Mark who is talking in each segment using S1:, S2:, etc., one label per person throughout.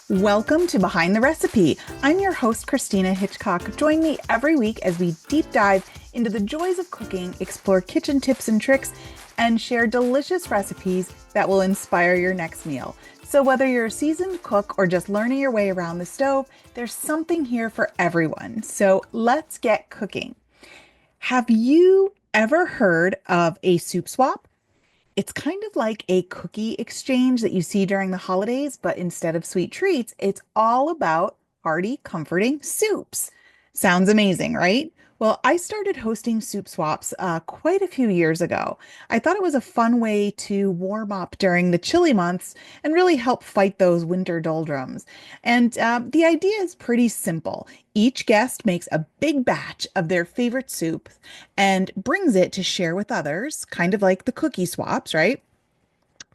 S1: Welcome to Behind the Recipe. I'm your host, Christina Hitchcock. Join me every week as we deep dive into the joys of cooking, explore kitchen tips and tricks, and share delicious recipes that will inspire your next meal. So whether you're a seasoned cook or just learning your way around the stove, there's something here for everyone. So let's get cooking. Have you ever heard of a soup swap? It's kind of like a cookie exchange that you see during the holidays, but instead of sweet treats, it's all about hearty, comforting soups. Sounds amazing, right? Well, I started hosting soup swaps quite a few years ago. I thought it was a fun way to warm up during the chilly months and really help fight those winter doldrums. And the idea is pretty simple. Each guest makes a big batch of their favorite soup and brings it to share with others, kind of like the cookie swaps, right?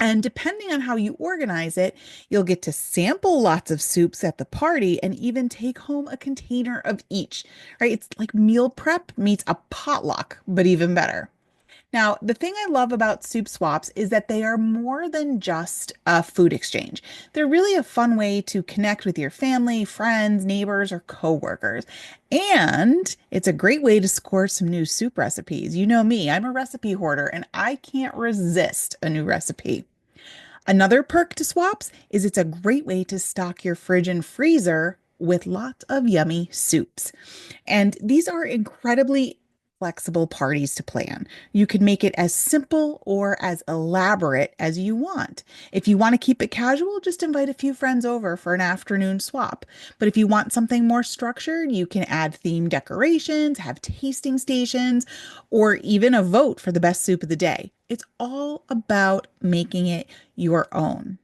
S1: And depending on how you organize it, you'll get to sample lots of soups at the party and even take home a container of each, right? It's like meal prep meets a potluck, but even better. Now, the thing I love about soup swaps is that they are more than just a food exchange. They're really a fun way to connect with your family, friends, neighbors, or coworkers. And it's a great way to score some new soup recipes. You know me, I'm a recipe hoarder and I can't resist a new recipe. Another perk to swaps is it's a great way to stock your fridge and freezer with lots of yummy soups. And these are incredibly flexible parties to plan. You can make it as simple or as elaborate as you want. If you want to keep it casual, just invite a few friends over for an afternoon swap. But if you want something more structured, you can add themed decorations, have tasting stations, or even a vote for the best soup of the day. It's all about making it your own.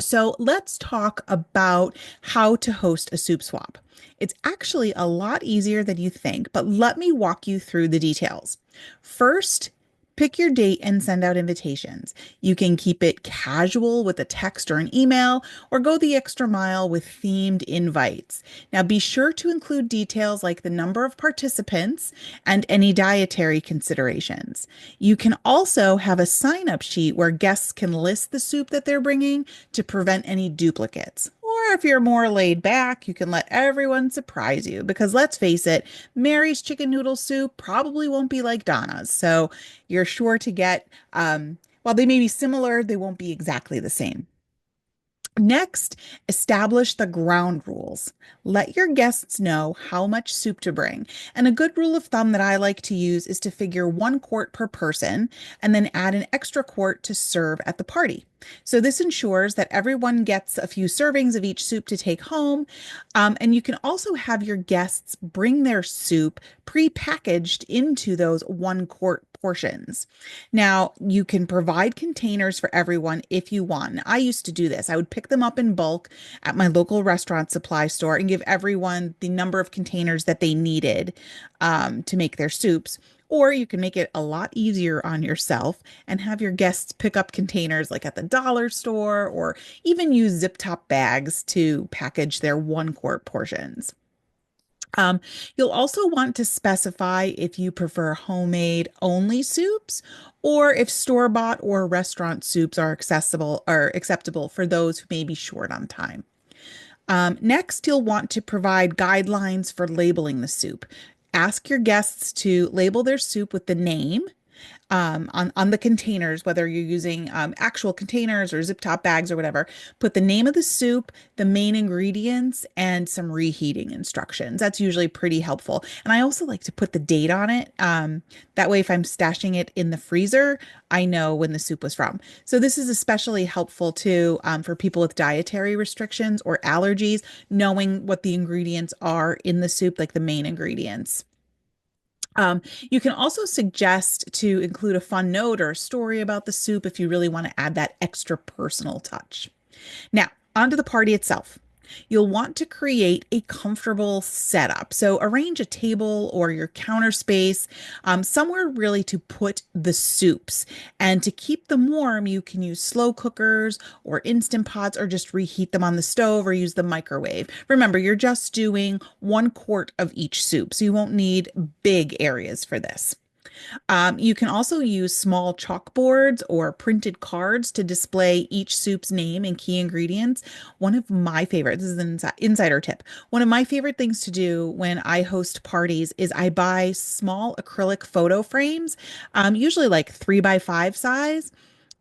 S1: So let's talk about how to host a soup swap. It's actually a lot easier than you think, but let me walk you through the details. First, pick your date and send out invitations. You can keep it casual with a text or an email, or go the extra mile with themed invites. Now, be sure to include details like the number of participants and any dietary considerations. You can also have a sign-up sheet where guests can list the soup that they're bringing to prevent any duplicates. Or if you're more laid back, you can let everyone surprise you because let's face it, Mary's chicken noodle soup probably won't be like Donna's. So you're sure to get, while they may be similar, they won't be exactly the same. Next, establish the ground rules. Let your guests know how much soup to bring. And a good rule of thumb that I like to use is to figure 1 quart per person and then add an extra quart to serve at the party. So this ensures that everyone gets a few servings of each soup to take home. And you can also have your guests bring their soup pre-packaged into those 1 quart portions. Now, you can provide containers for everyone if you want. I used to do this. I would pick them up in bulk at my local restaurant supply store and give everyone the number of containers that they needed to make their soups. Or you can make it a lot easier on yourself and have your guests pick up containers like at the dollar store or even use zip top bags to package their 1 quart portions. You'll also want to specify if you prefer homemade only soups or if store-bought or restaurant soups are accessible or acceptable for those who may be short on time. Next, you'll want to provide guidelines for labeling the soup. Ask your guests to label their soup with the name on the containers, whether you're using actual containers or zip top bags or whatever. Put the name of the soup, the main ingredients, and some reheating instructions. That's usually pretty helpful. And I also like to put the date on it. That way, if I'm stashing it in the freezer, I know when the soup was from. So this is especially helpful too for people with dietary restrictions or allergies, knowing what the ingredients are in the soup, like the main ingredients. You can also suggest to include a fun note or a story about the soup if you really want to add that extra personal touch. Now, onto the party itself. You'll want to create a comfortable setup. So arrange a table or your counter space somewhere really to put the soups. And to keep them warm, you can use slow cookers or Instant Pots or just reheat them on the stove or use the microwave. Remember, you're just doing 1 quart of each soup, so you won't need big areas for this. You can also use small chalkboards or printed cards to display each soup's name and key ingredients. One of my favorite, this is an insider tip. One of my favorite things to do when I host parties is I buy small acrylic photo frames, usually like 3 by 5 size.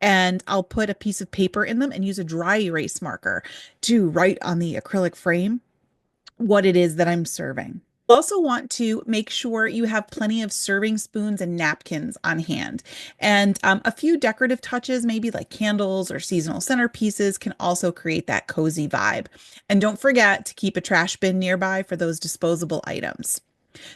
S1: And I'll put a piece of paper in them and use a dry erase marker to write on the acrylic frame what it is that I'm serving. Also want to make sure you have plenty of serving spoons and napkins on hand. And a few decorative touches, maybe like candles or seasonal centerpieces, can also create that cozy vibe. And don't forget to keep a trash bin nearby for those disposable items.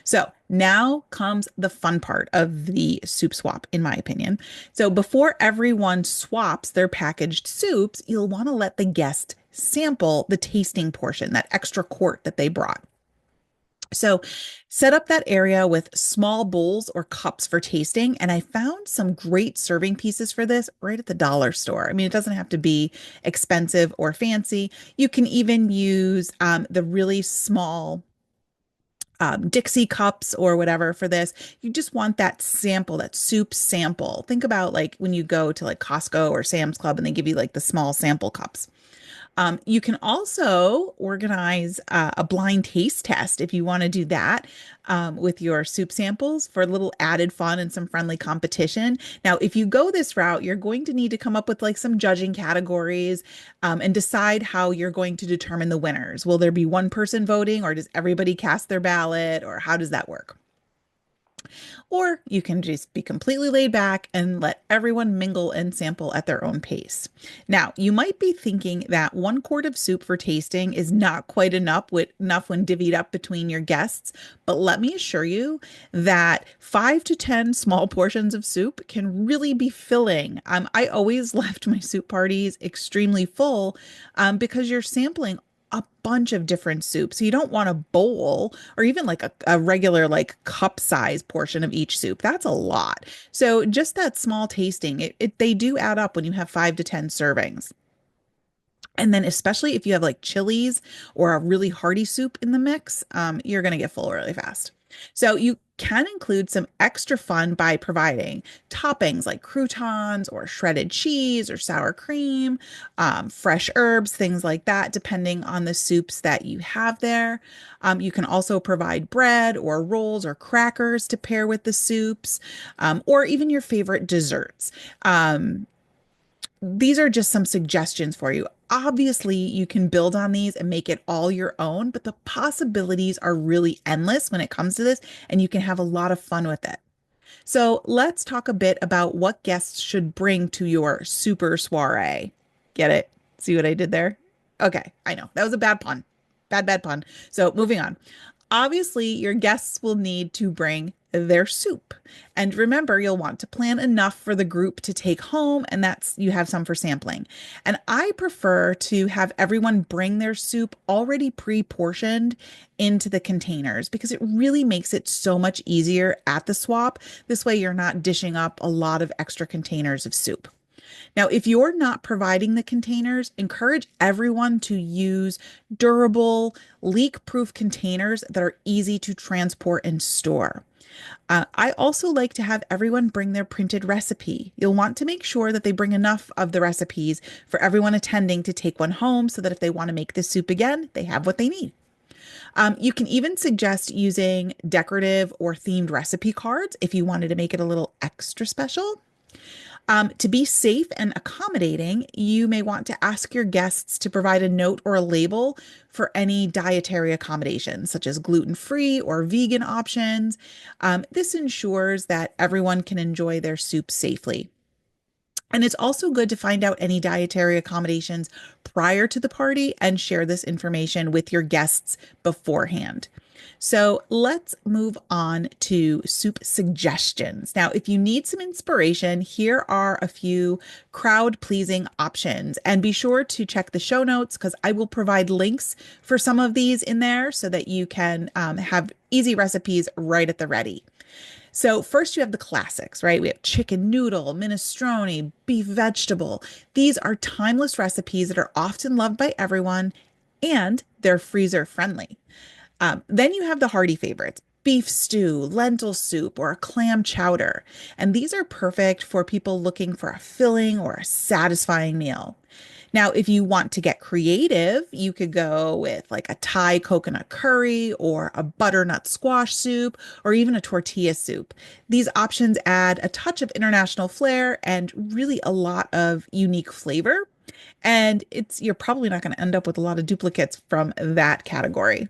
S1: So now comes the fun part of the soup swap, in my opinion. So before everyone swaps their packaged soups, you'll want to let the guest sample the tasting portion, that extra quart that they brought. So set up that area with small bowls or cups for tasting. And I found some great serving pieces for this right at the dollar store. I mean, it doesn't have to be expensive or fancy. You can even use the really small Dixie cups or whatever for this. You just want that sample, that soup sample. Think about like when you go to like Costco or Sam's Club and they give you like the small sample cups. You can also organize a blind taste test if you want to do that with your soup samples for a little added fun and some friendly competition. Now, if you go this route, you're going to need to come up with like some judging categories and decide how you're going to determine the winners. Will there be one person voting, or does everybody cast their ballot, or how does that work? Or you can just be completely laid back and let everyone mingle and sample at their own pace. Now, you might be thinking that 1 quart of soup for tasting is not quite enough when divvied up between your guests, but let me assure you that 5 to 10 small portions of soup can really be filling. I always left my soup parties extremely full because you're sampling a bunch of different soups. So you don't want a bowl or even like a regular like cup size portion of each soup. That's a lot. So just that small tasting, they do add up when you have 5 to 10 servings. And then especially if you have like chilies or a really hearty soup in the mix, you're going to get full really fast. So you can include some extra fun by providing toppings like croutons or shredded cheese or sour cream, fresh herbs, things like that, depending on the soups that you have there. You can also provide bread or rolls or crackers to pair with the soups, or even your favorite desserts. These are just some suggestions for you. Obviously, you can build on these and make it all your own, but the possibilities are really endless when it comes to this, and you can have a lot of fun with it. So let's talk a bit about what guests should bring to your super soiree. Get it? See what I did there? Okay, I know. That was a bad pun. Bad pun. So moving on. Obviously, your guests will need to bring their soup. And remember, you'll want to plan enough for the group to take home, and that's you have some for sampling. And I prefer to have everyone bring their soup already pre-portioned into the containers because it really makes it so much easier at the swap. This way, you're not dishing up a lot of extra containers of soup. Now, if you're not providing the containers, encourage everyone to use durable, leak-proof containers that are easy to transport and store. I also like to have everyone bring their printed recipe. You'll want to make sure that they bring enough of the recipes for everyone attending to take one home so that if they want to make this soup again, they have what they need. You can even suggest using decorative or themed recipe cards if you wanted to make it a little extra special. To be safe and accommodating, you may want to ask your guests to provide a note or a label for any dietary accommodations, such as gluten-free or vegan options. This ensures that everyone can enjoy their soup safely. And it's also good to find out any dietary accommodations prior to the party and share this information with your guests beforehand. So let's move on to soup suggestions. Now, if you need some inspiration, here are a few crowd-pleasing options. And be sure to check the show notes because I will provide links for some of these in there so that you can have easy recipes right at the ready. So first you have the classics, right? We have chicken noodle, minestrone, beef vegetable. These are timeless recipes that are often loved by everyone and they're freezer friendly. Then you have the hearty favorites, beef stew, lentil soup, or a clam chowder. And these are perfect for people looking for a filling or a satisfying meal. Now, if you want to get creative, you could go with like a Thai coconut curry or a butternut squash soup or even a tortilla soup. These options add a touch of international flair and really a lot of unique flavor. And you're probably not going to end up with a lot of duplicates from that category.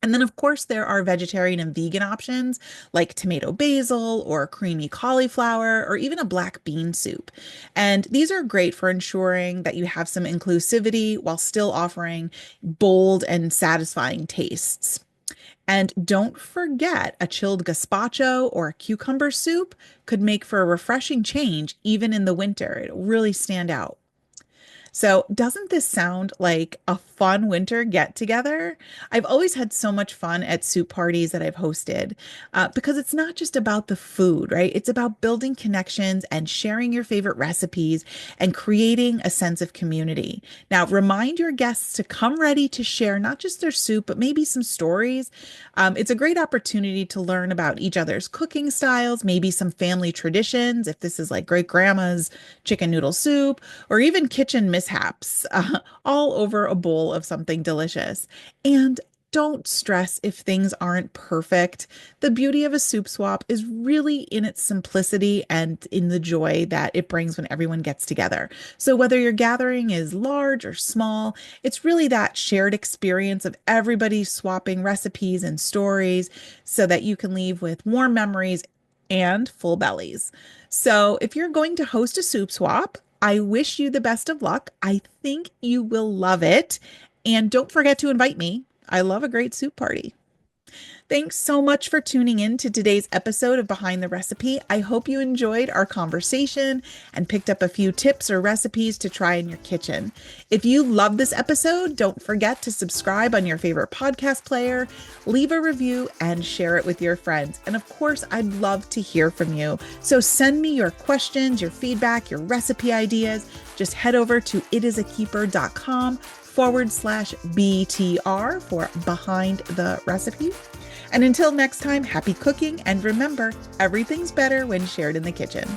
S1: And then, of course, there are vegetarian and vegan options like tomato basil or creamy cauliflower or even a black bean soup. And these are great for ensuring that you have some inclusivity while still offering bold and satisfying tastes. And don't forget, a chilled gazpacho or a cucumber soup could make for a refreshing change even in the winter. It'll really stand out. So, doesn't this sound like a fun winter get together? I've always had so much fun at soup parties that I've hosted because it's not just about the food, right? It's about building connections and sharing your favorite recipes and creating a sense of community. Now, remind your guests to come ready to share not just their soup, but maybe some stories. It's a great opportunity to learn about each other's cooking styles, maybe some family traditions, if this is like great grandma's chicken noodle soup, or even kitchen mishaps, all over a bowl of something delicious. And don't stress if things aren't perfect. The beauty of a soup swap is really in its simplicity and in the joy that it brings when everyone gets together. So, whether your gathering is large or small, it's really that shared experience of everybody swapping recipes and stories so that you can leave with warm memories and full bellies. So, if you're going to host a soup swap, I wish you the best of luck. I think you will love it. And don't forget to invite me. I love a great soup party. Thanks so much for tuning in to today's episode of Behind the Recipe. I hope you enjoyed our conversation and picked up a few tips or recipes to try in your kitchen. If you love this episode, don't forget to subscribe on your favorite podcast player, leave a review, and share it with your friends. And of course, I'd love to hear from you. So send me your questions, your feedback, your recipe ideas. Just head over to itisakeeper.com/BTR for Behind the Recipe. And until next time, happy cooking, and remember, everything's better when shared in the kitchen.